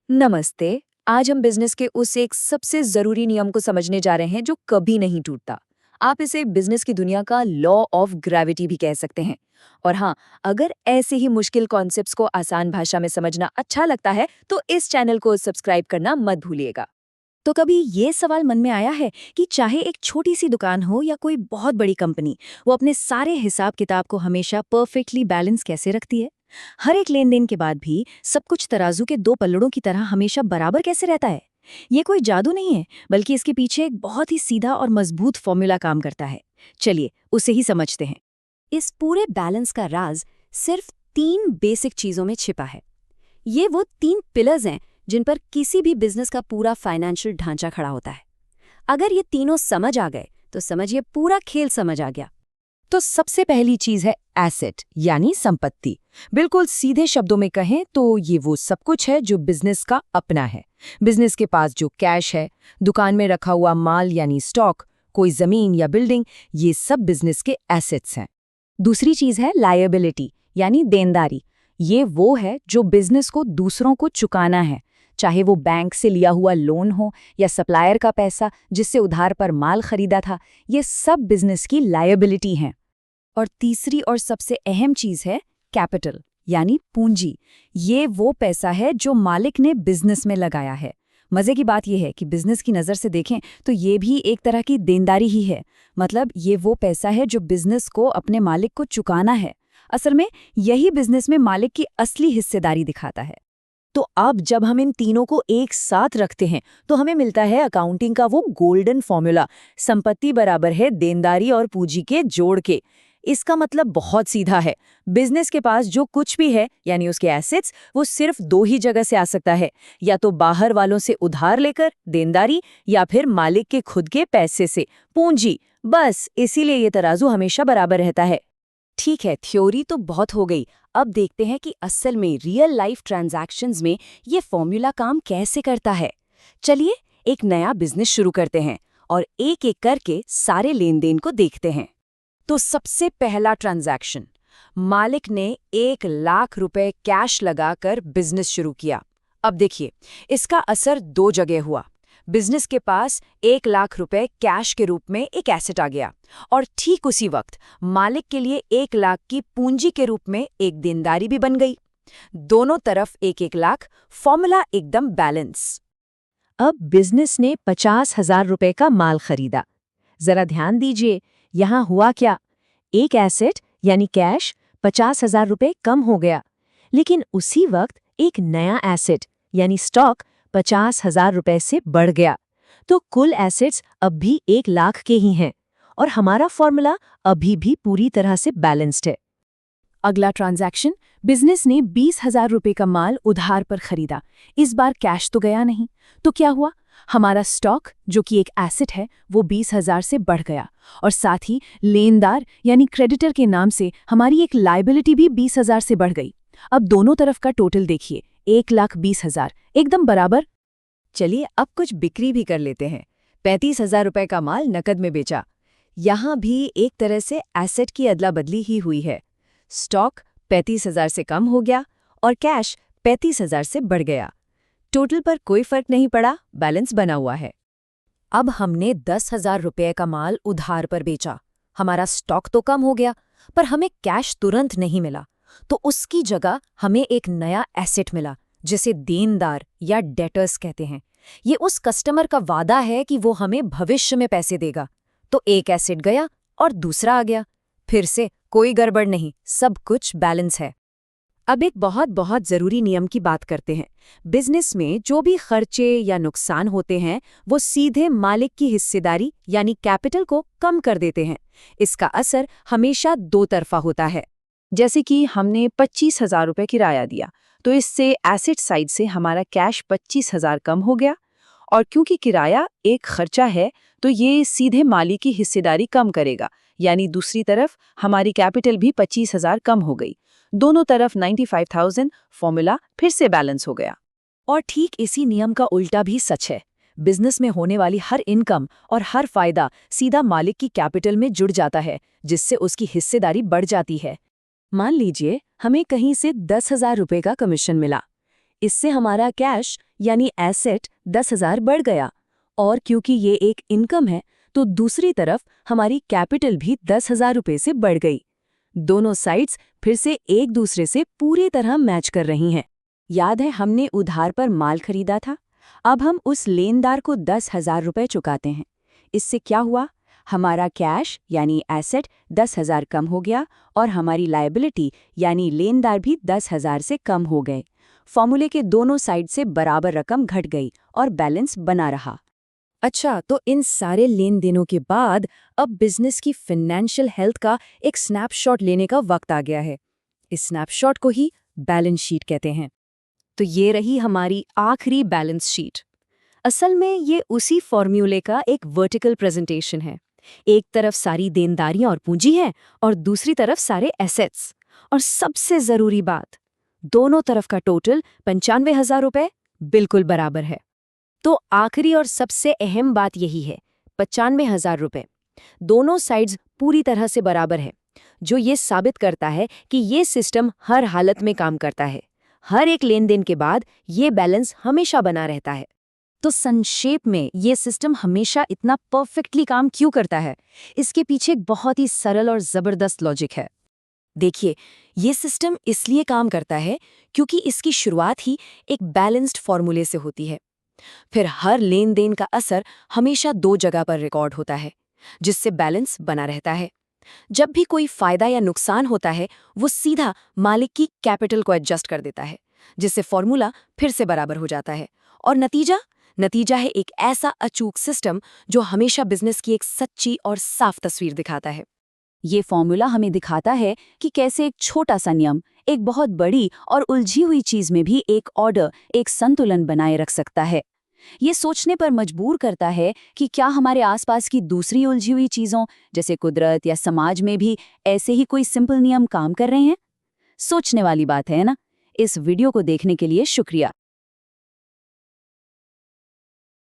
नमस्ते। आज हम बिजनेस के उस एक सबसे जरूरी नियम को समझने जा रहे हैं जो कभी नहीं टूटता। आप इसे बिजनेस की दुनिया का लॉ ऑफ ग्रेविटी भी कह सकते हैं। और हाँ, अगर ऐसे ही मुश्किल कॉन्सेप्ट्स को आसान भाषा में समझना अच्छा लगता है तो इस चैनल को सब्सक्राइब करना मत भूलिएगा। तो कभी ये सवाल मन में आया है कि चाहे एक छोटी सी दुकान हो या कोई बहुत बड़ी कंपनी, वो अपने सारे हिसाब किताब को हमेशा परफेक्टली बैलेंस कैसे रखती है? हर एक लेन देन के बाद भी सब कुछ तराजू के दो पल्लड़ों की तरह हमेशा बराबर कैसे रहता है? ये कोई जादू नहीं है, बल्कि इसके पीछे एक बहुत ही सीधा और मजबूत फॉर्मूला काम करता है। चलिए उसे ही समझते हैं। इस पूरे बैलेंस का राज सिर्फ 3 बेसिक चीजों में छिपा है। ये वो 3 पिलर्स हैं जिन पर किसी भी बिजनेस का पूरा फाइनेंशियल ढांचा खड़ा होता है। अगर ये तीनों समझ आ गए तो समझिए पूरा खेल समझ आ गया। तो सबसे पहली चीज है एसेट यानी संपत्ति। बिल्कुल सीधे शब्दों में कहें तो ये वो सब कुछ है जो बिजनेस का अपना है। बिजनेस के पास जो कैश है, दुकान में रखा हुआ माल यानी स्टॉक, कोई जमीन या बिल्डिंग, ये सब बिजनेस के एसेट्स हैं। दूसरी चीज है लायबिलिटी यानी देनदारी। ये वो है जो बिजनेस को दूसरों को चुकाना है, चाहे वो बैंक से लिया हुआ लोन हो या सप्लायर का पैसा जिससे उधार पर माल खरीदा था। ये सब बिजनेस की लायबिलिटी हैं। और तीसरी और सबसे अहम चीज है कैपिटल यानी पूंजी। ये वो पैसा है जो मालिक ने बिजनेस में लगाया है। मजे की बात यह है कि बिजनेस की नज़र से देखें तो ये भी एक तरह की देनदारी ही है। मतलब ये वो पैसा है जो बिजनेस को अपने मालिक को चुकाना है। असल में यही बिजनेस में मालिक की असली हिस्सेदारी दिखाता है। तो अब जब हम इन तीनों को एक साथ रखते हैं तो हमें मिलता है अकाउंटिंग का वो गोल्डन फॉर्मूला, संपत्ति बराबर है देनदारी और पूंजी के जोड़ के। इसका मतलब बहुत सीधा है। बिजनेस के पास जो कुछ भी है यानी उसके एसेट्स, वो सिर्फ 2 ही जगह से आ सकता है, या तो बाहर वालों से उधार लेकर देनदारी, या फिर मालिक के खुद के पैसे से पूंजी। बस इसीलिए ये तराजू हमेशा बराबर रहता है। ठीक है, थ्योरी तो बहुत हो गई। अब देखते हैं कि असल में रियल लाइफ ट्रांजैक्शंस में ये फॉर्मूला काम कैसे करता है। चलिए एक नया बिजनेस शुरू करते हैं और एक एक करके सारे लेन देन को देखते हैं। तो सबसे पहला ट्रांजैक्शन, मालिक ने 1 लाख रुपए कैश लगाकर बिजनेस शुरू किया। अब देखिए, इसका असर 2 जगह हुआ। बिजनेस के पास 1 लाख रुपए कैश के रूप में एक एसेट आ गया, और ठीक उसी वक्त मालिक के लिए 1 लाख की पूंजी के रूप में एक देनदारी भी बन गई। दोनों तरफ 1-1 लाख, फॉर्मूला एकदम बैलेंस। अब बिजनेस ने 50,000 रुपए का माल खरीदा। जरा ध्यान दीजिए, यहाँ हुआ क्या? एक एसेट यानी कैश 50,000 रुपए कम हो गया, लेकिन उसी वक्त एक नया एसेट यानी स्टॉक 50,000 रुपए से बढ़ गया। तो कुल एसेट्स अब भी 1 लाख के ही हैं, और हमारा फॉर्मूला अभी भी पूरी तरह से बैलेंस्ड है। अगला ट्रांजैक्शन, बिजनेस ने 20,000 रुपए का माल उधार पर खरीदा। इस बार कैश तो गया नहीं, तो क्या हुआ? हमारा स्टॉक, जो कि एक एसेट है, वो 20,000 से बढ़ गया, और साथ ही लेनदार यानी क्रेडिटर के नाम से हमारी एक लायबिलिटी भी 20,000 से बढ़ गई। अब दोनों तरफ का टोटल देखिए, 1,20,000 एकदम बराबर। चलिए अब कुछ बिक्री भी कर लेते हैं। 35,000 रुपए का माल नकद में बेचा। यहाँ भी एक तरह से एसेट की अदला बदली ही हुई है। स्टॉक 35,000 से कम हो गया और कैश 35,000 से बढ़ गया। टोटल पर कोई फर्क नहीं पड़ा, बैलेंस बना हुआ है। अब हमने 10,000 रुपए का माल उधार पर बेचा। हमारा स्टॉक तो कम हो गया, पर हमें कैश तुरंत नहीं मिला, तो उसकी जगह हमें एक नया एसेट मिला जिसे देनदार या डेटर्स कहते हैं। ये उस कस्टमर का वादा है कि वो हमें भविष्य में पैसे देगा। तो एक एसेट गया और दूसरा आ गया। फिर से कोई गड़बड़ नहीं, सब कुछ बैलेंस है। अब एक बहुत बहुत जरूरी नियम की बात करते हैं। बिजनेस में जो भी खर्चे या नुकसान होते हैं वो सीधे मालिक की हिस्सेदारी यानी कैपिटल को कम कर देते हैं। इसका असर हमेशा 2 तरफा होता है। जैसे कि हमने 25,000 रुपए किराया दिया, तो इससे एसेट साइड से हमारा कैश 25,000 कम हो गया, और क्योंकि किराया एक खर्चा है तो ये सीधे मालिक की हिस्सेदारी कम करेगा, यानी दूसरी तरफ हमारी कैपिटल भी 25,000 कम हो गई। दोनों तरफ 95,000, फॉर्मूला फिर से बैलेंस हो गया। और ठीक इसी नियम का उल्टा भी सच है। बिजनेस में होने वाली हर इनकम और हर फायदा सीधा मालिक की कैपिटल में जुड़ जाता है, जिससे उसकी हिस्सेदारी बढ़ जाती है। मान लीजिए हमें कहीं से 10,000 रुपए का कमीशन मिला। इससे हमारा कैश यानी एसेट 10,000 बढ़ गया। और क्योंकि ये एक इनकम है तो दूसरी तरफ हमारी कैपिटल भी 10,000 रुपये से बढ़ गई। दोनों साइड्स फिर से एक दूसरे से पूरी तरह मैच कर रही हैं। याद है हमने उधार पर माल खरीदा था? अब हम उस लेनदार को 10,000 रुपये चुकाते हैं। इससे क्या हुआ? हमारा कैश यानी एसेट 10,000 कम हो गया और हमारी लायबिलिटी यानी लेनदार भी 10,000 से कम हो गए। फॉर्मूले के दोनों साइड से बराबर रकम घट गई और बैलेंस बना रहा। अच्छा, तो इन सारे लेन देनों के बाद अब बिजनेस की फाइनेंशियल हेल्थ का एक स्नैपशॉट लेने का वक्त आ गया है। इस स्नैपशॉट को ही बैलेंस शीट कहते हैं। तो ये रही हमारी आखिरी बैलेंस शीट। असल में ये उसी फॉर्मूले का एक वर्टिकल प्रेजेंटेशन है। एक तरफ सारी देनदारियां और पूंजी है और दूसरी तरफ सारे एसेट्स। और सबसे जरूरी बात, दोनों तरफ का टोटल 95,000 रुपये बिल्कुल बराबर है। तो आखिरी और सबसे अहम बात यही है, 95,000 रुपये दोनों साइड्स पूरी तरह से बराबर है, जो ये साबित करता है कि ये सिस्टम हर हालत में काम करता है। हर एक लेन देन के बाद ये बैलेंस हमेशा बना रहता है। तो संक्षेप में ये सिस्टम हमेशा इतना परफेक्टली काम क्यों करता है? इसके पीछे एक बहुत ही सरल और जबरदस्त लॉजिक है। देखिए, ये सिस्टम इसलिए काम करता है क्योंकि इसकी शुरुआत ही एक बैलेंस्ड फॉर्मूले से होती है। फिर हर लेन देन का असर हमेशा दो जगह पर रिकॉर्ड होता है, जिससे बैलेंस बना रहता है। जब भी कोई फायदा या नुकसान होता है, वो सीधा मालिक की कैपिटल को एडजस्ट कर देता है, जिससे फॉर्मूला फिर से बराबर हो जाता है। और नतीजा है एक ऐसा अचूक सिस्टम जो हमेशा बिजनेस की एक सच्ची और साफ तस्वीर दिखाता है। ये फॉर्मूला हमें दिखाता है कि कैसे एक छोटा सा नियम एक बहुत बड़ी और उलझी हुई चीज में भी एक ऑर्डर, एक संतुलन बनाए रख सकता है। ये सोचने पर मजबूर करता है कि क्या हमारे आसपास की दूसरी उलझी हुई चीजों जैसे कुदरत या समाज में भी ऐसे ही कोई सिंपल नियम काम कर रहे हैं? सोचने वाली बात है ना? इस वीडियो को देखने के लिए शुक्रिया।